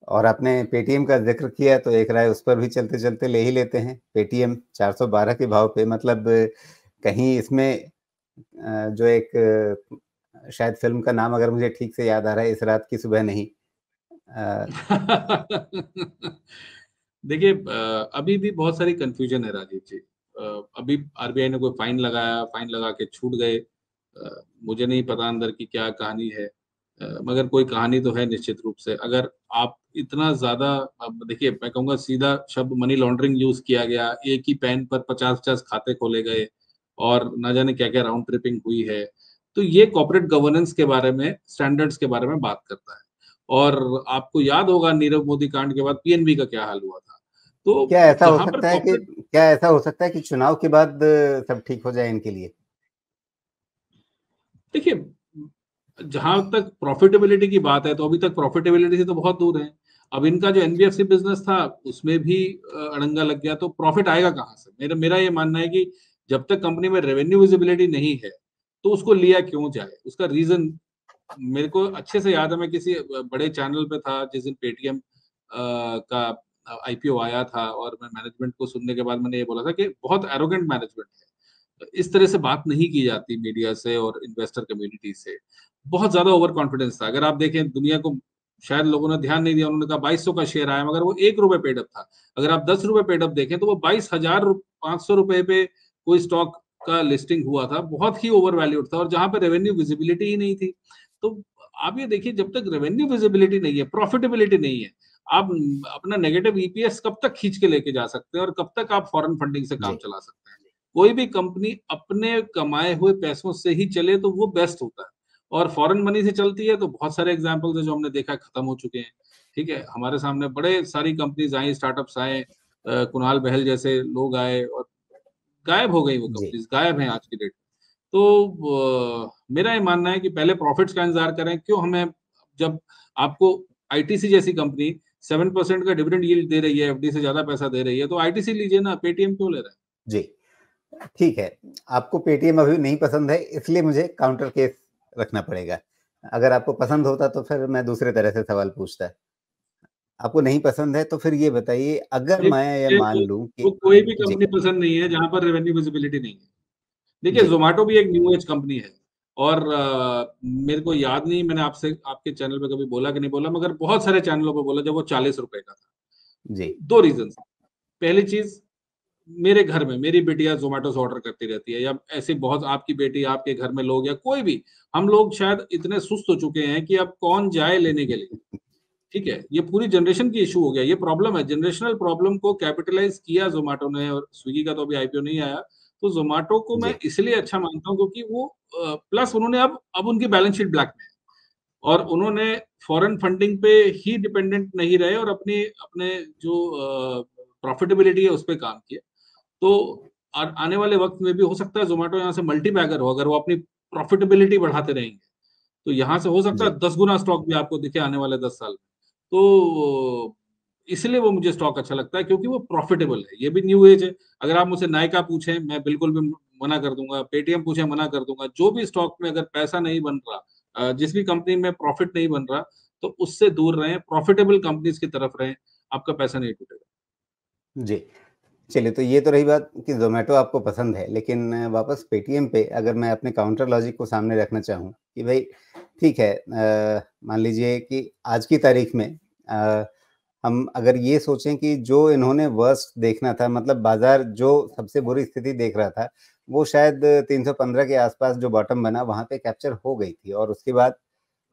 और आपने पेटीएम का ज़िक्र किया तो एक राय उस पर भी चलते-चलते ले ही लेते हैं। पेटीएम 412 के भाव पे, मतलब कहीं इसमें जो एक शायद फ़िल्म का नाम अगर मुझे ठीक से याद आ रहा है, इस रात की सुबह नहीं। अ, देखिए अभी भी बहुत सारी कन्फ्यूजन है राजीव जी। अभी आरबीआई ने कोई फाइन लगाया, फाइन लगा के छूट गए। मुझे नहीं पता अंदर की क्या कहानी है। मगर कोई कहानी तो है निश्चित रूप से। अगर आप इतना ज़्यादा, अब देखिए मैं कहूँगा सीधा शब्द मनी लॉन्ड्रिंग यूज़ किया गया। एक ही पैन पर 50-50 खाते खोले गए और ना जाने क्या-क्या राउंड ट्रिपिंग हुई है। तो ये कॉर्पोरेट गवर्नेंस के बारे में, स्टैंडर्ड्स के बारे में बात करता है। और आपको याद होगा नीरव मोदी कांड के बाद पीएनबी का क्या हाल हुआ था। तो क्या ऐसा हो जहाँ पर सकता है कि कॉर्पोरेट, क्या ऐसा हो सकता है कि चुनाव के बाद सब ठीक हो जाए इनके लिए? देखिए जहाँ तक प्रॉफिटेबिलिटी की बात है, तो अभी तक प्रॉफिटेबिलिटी से तो बहुत दूर हैं। अब इनका जो एनबीएफसी बिज़नेस था, उसमें भी अड़ंगा लग गया, तो प्रॉफिट आएगा कहाँ से? मेरा मेरा ये मानना है कि जब तक कंपनी में रेवेन्यू विजिबिलिटी नहीं है, तो उसको लिया क्यों जाए? उसका रीज़न मेरे को अच्छे से याद है। मैं किसी बड़े चैनल पे था जिस दिन पेटीएम का आईपीओ आया था, और मैं मैनेजमेंट को सुनने के बाद मैंने ये बोला था कि बहुत एरोगेंट मैनेजमेंट है। इस तरह से बात नहीं की जाती मीडिया से और इन्वेस्टर कम्युनिटी से। बहुत ज़्यादा ओवर कॉन्फिडेंस था। अगर आप देखें दुनिया को, शायद लोगों ने ध्यान नहीं दिया, उन्होंने कहा 2200 का शेयर आया, मगर वो ₹1 पेड अप था। अगर आप ₹10 पेड अप देखें तो वो 22,500 रुपए पे कोई स्टॉक का लिस्टिंग हुआ था। बहुत ही ओवर वैल्यूड था और जहाँ पे रेवेन्यू विजिबिलिटी ही नहीं थी। तो आप ये देखिए, जब तक रेवेन्यू विजिबिलिटी नहीं है, प्रॉफिटेबिलिटी नहीं है, आप अपना नेगेटिव ईपीएस कब तक खींच के लेके जा सकते हैं और कब तक आप फॉरेन फंडिंग से काम जी। चला सकते हैं। कोई भी कंपनी अपने कमाए हुए पैसों से ही चले तो वो बेस्ट होता है। और फॉरेन मनी से चलती है तो बहुत सारे एग्जांपल्स हैं जो हमने देखा है, खत्म हो चुके हैं। ठीक है, हमारे सामने बड़े सारी कंपनीज आई, स्टार्टअप्स आए, कुणाल बहल जैसे लोग आए और गायब हो गई। वो जी। कंपनीज गायब हैं आज की डेट में। तो मेरा ये मानना है कि पहले प्रॉफिट्स का इंतजार करें। क्यों हमें, जब आपको आईटीसी जैसी कंपनी 7% का डिविडेंड यील्ड दे रही है, एफडी से ज्यादा पैसा दे रही है, तो आईटीसी लीजिए ना, पेटीएम क्यों ले रहा है? जी। ठीक है, आपको पेटीएम अभी नहीं पसंद है, इसलिए मुझे काउंटर केस रखना पड़ेगा। अगर आपको पसंद होता तो फिर मैं दूसरे तरह से सवाल पूछता। आपको नहीं पसंद है तो फिर ये बताइए, अगर भाई मैं ये मुझे मान वो लूँ वो कि कोई भी जी, कंपनी पसंद नहीं है जहाँ पर रेवेन्यू विजिबिलिटी नहीं है। देखिए जी, ज़ोमैटो भी एक न्यू एज कंपनी है। और मेरे को याद नहीं मैंने आपसे आपके चैनल पे कभी बोला कि नहीं बोला, मगर बहुत सारे चैनलों पे बोला जब वो ₹40 का था। जी, 2 रीज़न्स। पहली चीज़, मेरे घर में मेरी बिटिया ज़ोमैटो से ऑर्डर करती रहती है, या ऐसे बहुत आपकी बेटी, आपके घर में लोग या कोई भी, हम लोग शायद इतने सुस्त हो चुके हैं कि अब कौन जाए लेने के लिए। ठीक है? ये पूरी जनरेशन की इश्यू हो गया, ये प्रॉब्लम है, जनरेशनल प्रॉब्लम को कैपिटलाइज़ किया ज़ोमैटो ने, और स्विगी का तो अभी आईपीओ नहीं आया। तो ज़ोमैटो को मैं जी, इसलिए अच्छा मानता हूँ क्योंकि वो प्लस उन्होंने अब उनकी बैलेंस शीट ब्लैक में है, और उन्होंने फॉरेन फंडिंग पे ही डिपेंडेंट नहीं रहे और अपनी अपने जो प्रॉफिटेबिलिटी है उस पे काम किया। तो आने वाले वक़्त में भी हो सकता है ज़ोमैटो यहाँ से मल्टी बैगर हो, अगर वो अपनी प्रॉफिटेबिलिटी बढ़ाते रहेंगे। तो यहाँ से हो सकता जी, है 10 गुना स्टॉक भी आपको दिखे आने वाले 10 साल में। तो इसलिए वो मुझे स्टॉक अच्छा लगता है क्योंकि वो प्रॉफिटेबल है। ये भी न्यू एज है। अगर आप मुझसे नायका पूछें, मैं बिल्कुल भी मना कर दूँगा, पेटीएम पूछें मना कर दूँगा। जो भी स्टॉक में अगर पैसा नहीं बन रहा, जिस भी कंपनी में प्रॉफिट नहीं बन रहा, तो उससे दूर रहें, प्रॉफिटेबल कंपनीज़ की तरफ रहें, आपका पैसा नहीं टूटेगा। जी। चलिए, तो ये तो रही बात कि ज़ोमैटो आपको पसंद है, लेकिन वापस पेटीएम पे अगर मैं अपने काउंटर लॉजिक को सामने रखना चाहूँ कि भई ठीक है, मान लीजिए कि आज की तारीख में अ, हम अगर ये सोचें कि जो इन्होंने वर्स्ट देखना था, मतलब बाज़ार जो सबसे बुरी स्थिति देख रहा था, वो शायद 315 के आस-पास जो बॉटम बना, वहाँ पे कैप्चर हो गई थी और उसके बाद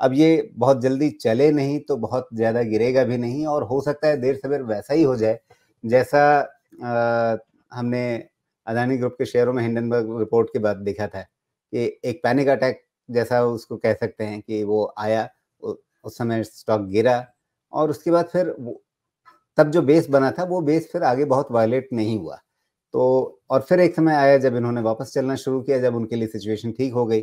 अब ये बहुत जल्दी चले नहीं, तो बहुत ज़्यादा गिरेगा भी नहीं और हो सकता है देर-सवेर वैसा ही हो जाए, जैसा हमने अदानी ग्रुप के शेयरों में हिंडनबर्ग रिपोर्ट के बाद देखा था कि एक पैनिक अटैक जैसा उसको कह सकते हैं कि वो आया, उ उस समय स्टॉक गिरा और उसके बाद फिर वो तब जो बेस बना था, वो बेस फिर आगे बहुत वायलेट नहीं हुआ। तो और फिर एक समय आया जब इन्होंने वापस चलना शुरू किया, जब उनके लिए सिचुएशन ठीक हो गई।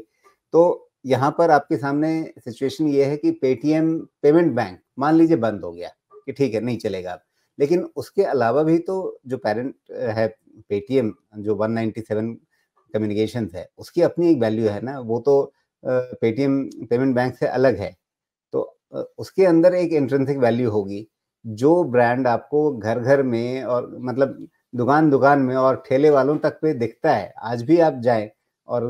तो यहाँ पर आपके सामने सिचुएशन ये है कि पेटीएम पेमेंट बैंक मान लीजिए बंद हो गया कि ठीक है, नहीं चलेगा अब। लेकिन उसके अलावा भी तो जो पैरेंट है पेटीएम, जो 197 कम्युनिकेशंस है, उसकी अपनी एक वैल्यू है ना, वो तो पेटीएम पेमेंट बैंक से अलग है। तो उसके अंदर एक इंट्रिंसिक वैल्यू होगी। जो ब्रांड आपको घर-घर में और मतलब दुकान-दुकान में और ठेले वालों तक पे दिखता है, आज भी आप जाएँ और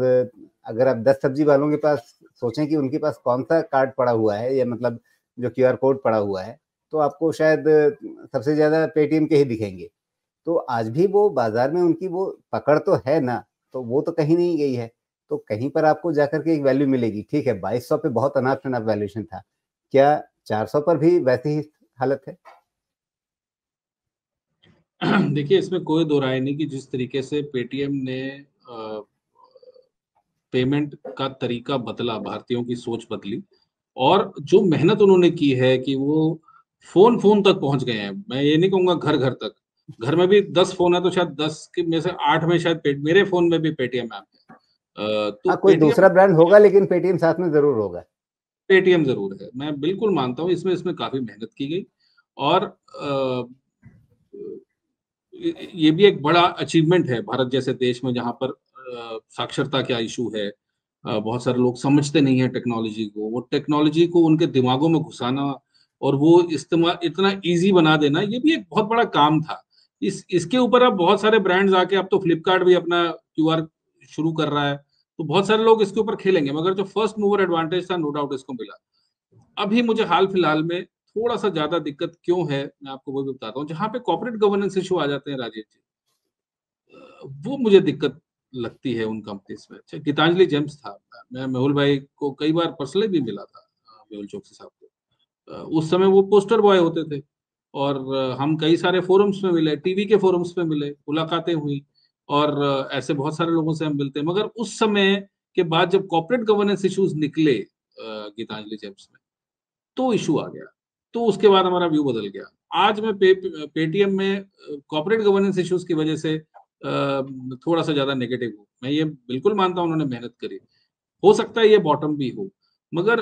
अगर आप 10 सब्जी वालों के पास सोचें कि उनके पास कौन-सा कार्ड पड़ा हुआ है या मतलब जो क्यूआर कोड पड़ा हुआ है, तो आपको शायद सबसे ज़्यादा पेटीएम के ही दिखेंगे। तो आज भी वो बाज़ार में उनकी वो पकड़ तो है ना, तो वो तो कहीं नहीं गई है। तो कहीं पर आपको जाकर के एक वैल्यू मिलेगी। ठीक है, 2200 पे बहुत अनाप-शनाप वैल्यूएशन था। क्या 400 पर भी वैसी ही हालत है? देखिए, इसमें कोई दो राय नहीं कि जिस तरीके से पेटीएम ने पेमेंट का तरीका बदला, भारतीयों की सोच बदली और जो मेहनत उन्होंने की है कि वो फ़ोन-फ़ोन तक पहुँच गए हैं। मैं ये नहीं कहूँगा घर-घर तक। घर में भी 10 फ़ोन है तो शायद 10 के में से 8 में शायद पे मेरे फ़ोन में भी पेटीएम ऐप है। तो हाँ, कोई पेटीएम दूसरा ब्रांड होगा लेकिन पेटीएम साथ में ज़रूर होगा। पेटीएम ज़रूर है। मैं बिल्कुल मानता हूँ इसमें इसमें काफ़ी मेहनत की गई और ये भी एक बड़ा अचीवमेंट है भारत जैसे देश में जहाँ पर साक्षरता का इश्यू है। बहुत सारे लोग समझते नहीं हैं टेक्नोलॉजी को। वो टेक्नोलॉजी को उनके दिमागों में घुसाना और वो इस्तेमाल इतना ईज़ी बना देना, ये भी एक बहुत बड़ा काम था। इस इसके ऊपर अब बहुत सारे ब्रांड्स आके अब तो फ्लिपकार्ट भी अपना क्यूआर शुरू कर रहा है। तो बहुत सारे लोग इसके ऊपर खेलेंगे, मगर जो फर्स्ट मूवर एडवांटेज था, नो डाउट इसको मिला। अभी मुझे हाल-फिलहाल में थोड़ा-सा ज़्यादा दिक्कत क्यों है, मैं आपको वो भी बताता हूँ। जहाँ पे कॉर्पोरेट गवर्नेंस इश्यू आ जाते हैं राजीव जी, वो मुझे दिक्कत लगती है उन कंपनीज़ में। अच्छा, गीतांजलि जेम्स था, मैं मेहुल भाई को कई बार पर्सनली भी मिला था, मेहुल चोकसी साहब को। उस समय वो पोस्टर बॉय होते थे और हम कई सारे फोरम्स में मिले, टीवी के फोरम्स में मिले, मुलाकातें हुई और ऐसे बहुत सारे लोगों से हम मिलते हैं। मगर उस समय के बाद जब कॉर्पोरेट गवर्नेंस इश्यूज़ निकले गीतांजलि जेम्स में, तो इश्यू आ गया। तो उसके बाद हमारा व्यू बदल गया। आज मैं पेटीएम में कॉर्पोरेट गवर्नेंस इश्यूज़ की वजह से थोड़ा-सा ज़्यादा नेगेटिव हूँ। मैं ये बिल्कुल मानता हूँ उन्होंने मेहनत करी। हो सकता है ये बॉटम भी हो। मगर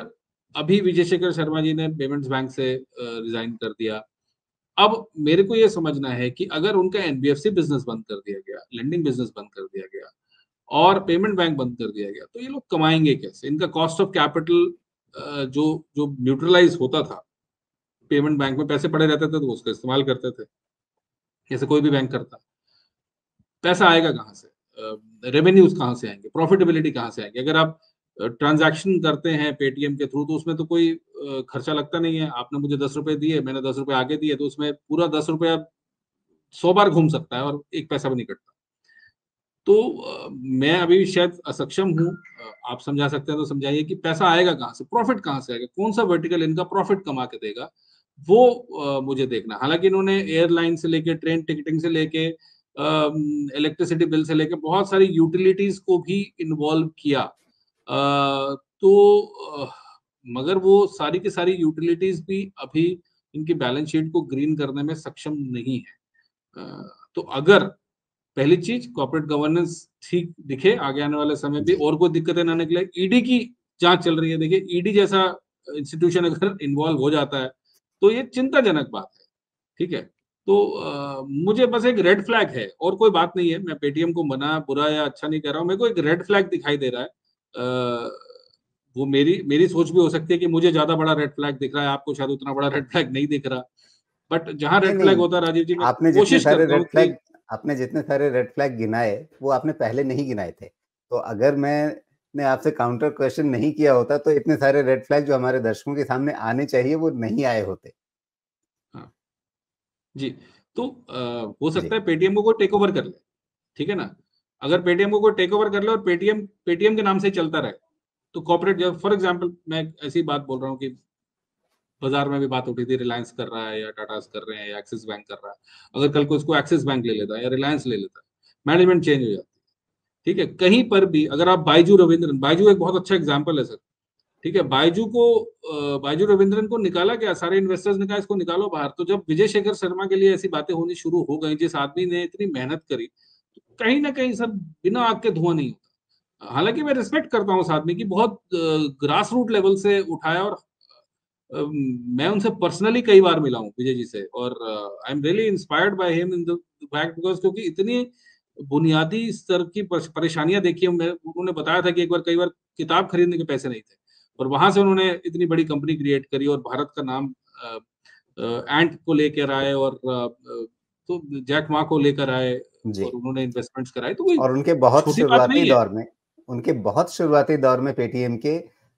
अभी विजय शेखर शर्मा जी ने पेमेंट्स बैंक से रिज़ाइन कर दिया। अब मेरे को ये समझना है कि अगर उनका एनबीएफसी बिज़नेस बंद कर दिया गया, लेंडिंग बिज़नेस बंद कर दिया गया और पेमेंट बैंक बंद कर दिया गया, तो ये लोग कमाएँगे कैसे? इनका कॉस्ट ऑफ कैपिटल जो जो न्यूट्रलाइज़ होता था, पेमेंट बैंक में पैसे पड़े रहते थे तो उसका इस्तेमाल करते थे, जैसे कोई भी बैंक करता। पैसा आएगा कहाँ से? रेवेन्यूज़ कहाँ से आएँगे? प्रॉफिटेबिलिटी कहाँ से आएगी? अगर आप ट्रांज़ैक्शन करते हैं पेटीएम के थ्रू तो उसमें तो कोई खर्चा लगता नहीं है। आपने मुझे ₹10 दिए, मैंने ₹10 आगे दिए तो उसमें पूरा ₹10 100 बार घूम सकता है और 1 पैसा भी नहीं कटता। तो मैं अभी भी शायद असक्षम हूँ। आप समझा सकते हैं तो समझाइए कि पैसा आएगा कहाँ से? प्रॉफ़िट कहाँ से आएगा? कौन-सा वर्टिकल इनका प्रॉफ़िट कमा के देगा? वो मुझे देखना है। हालाँकि इन्होंने एयरलाइन से लेके ट्रेन टिकटिंग से लेके इलेक्ट्रिसिटी बिल से लेके बहुत सारी यूटिलिटीज़ को भी इन्वॉल्व किया। तो मगर वो सारी की सारी यूटिलिटीज़ भी अभी इनकी बैलेंस शीट को ग्रीन करने में सक्षम नहीं है। तो अगर पहली चीज़ कॉर्पोरेट गवर्नेंस ठीक दिखे आगे आने वाले समय में जी। और कोई दिक्कतें ना निकले। ईडी की जाँच चल रही है। देखिए ईडी जैसा इंस्टीट्यूशन अगर इन्वॉल्व हो जाता है, तो ये चिंताजनक बात है। ठीक है? तो मुझे बस एक रेड फ्लैग है और कोई बात नहीं है। मैं पेटीएम को मना, बुरा या अच्छा नहीं कह रहा हूँ। मेरे को एक रेड फ्लैग दिखाई दे रहा है। वो मेरी मेरी सोच भी हो सकती है कि मुझे ज़्यादा बड़ा रेड फ्लैग दिख रहा है, आपको शायद उतना बड़ा रेड फ्लैग नहीं दिख रहा। बट जहाँ नहीं, रेड फ्लैग नहीं, होता है राजीव जी, मैं आपने जितने कोशिश सारे करता हूँ कि आपने जितने सारे रेड फ्लैग गिनाए, वो आपने पहले नहीं गिनाए थे। तो अगर मैंने आपसे काउंटर क्वेश्चन नहीं किया होता, तो इतने सारे रेड फ्लैग जो हमारे दर्शकों के सामने आने चाहिए, वो नहीं आए होते। हाँ, जी। तो हो सकता जी, है पेटीएम को कोई टेक ओवर कर ले, ठीक है ना? अगर पेटीएम को कोई टेक ओवर कर ले और पेटीएम पेटीएम के नाम से ही चलता रहे, तो कॉर्पोरेट जो फॉर एग्ज़ाम्पल मैं एक ऐसी बात बोल रहा हूँ कि बाज़ार में भी बात उठी थी, रिलायंस कर रहा है या टाटाज़ कर रहे हैं या एक्सिस बैंक कर रहा है। अगर कल को इसको एक्सिस बैंक ले लेता है या रिलायंस ले लेता है, मैनेजमेंट चेंज हो जाती है, ठीक है? कहीं पर भी अगर आप बायजू रविंद्रन बायजू एक बहुत अच्छा एग्ज़ाम्पल है सर, ठीक है? बायजू रविंद्रन को निकाला गया, सारे इन्वेस्टर्स ने कहा इसको निकालो बाहर। तो जब विजय शेखर शर्मा के लिए ऐसी बातें होनी शुरू हो गई, जिस आदमी ने इतनी मेहनत करी, तो कहीं न कहीं सर बिना आग के धुआँ नहीं होता। हालाँकि मैं रिस्पेक्ट करता हूँ उस आदमी की, बहुत ग्रास रूट लेवल से उठाया और मैं उनसे पर्सनली कई बार मिला हूँ विजय जी से और I am really inspired by him in the fact because क्योंकि इतनी बुनियादी स्तर की परेशानियाँ देखी मैं उन्होंने बताया था कि एक बार कई बार किताब खरीदने के पैसे नहीं थे और वहाँ से उन्होंने इतनी बड़ी कंपनी क्रिएट करी और भारत का नाम अ, एंट को लेकर आए और तो जैक मा को लेकर आए जी। और उन्होंने इन्वेस्टमेंट्स कराए, तो कोई और छोटी बात नहीं है। उनके बहुत शुरुआती दौर में पेटीएम के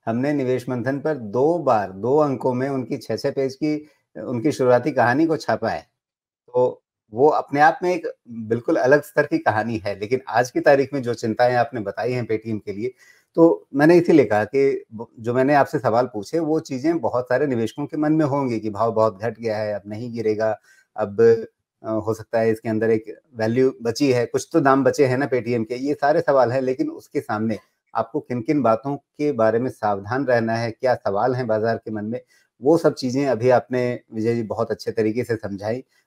हमने निवेश मंथन पर 2 बार 2 अंकों में उनकी 6-6 पेज की उनकी शुरुआती कहानी को छापा है। तो वो अपने आप में एक बिल्कुल अलग स्तर की कहानी है। लेकिन आज की तारीख में जो चिंताएँ आपने बताई हैं पेटीएम के लिए, तो मैंने इसीलिए कहा कि ब जो मैंने आपसे सवाल पूछे वो चीज़ें बहुत सारे निवेशकों के मन में होंगी कि भाव बहुत घट गया है, अब नहीं गिरेगा, अब हो सकता है इसके अंदर एक वैल्यू बची है, कुछ तो दाम बचे हैं ना पेटीएम के, ये सारे सवाल हैं। लेकिन उसके सामने आपको किन-किन बातों के बारे में सावधान रहना है, क्या सवाल हैं बाज़ार के मन में, वो सब चीज़ें अभी आपने विजय जी बहुत अच्छे तरीके से समझाई।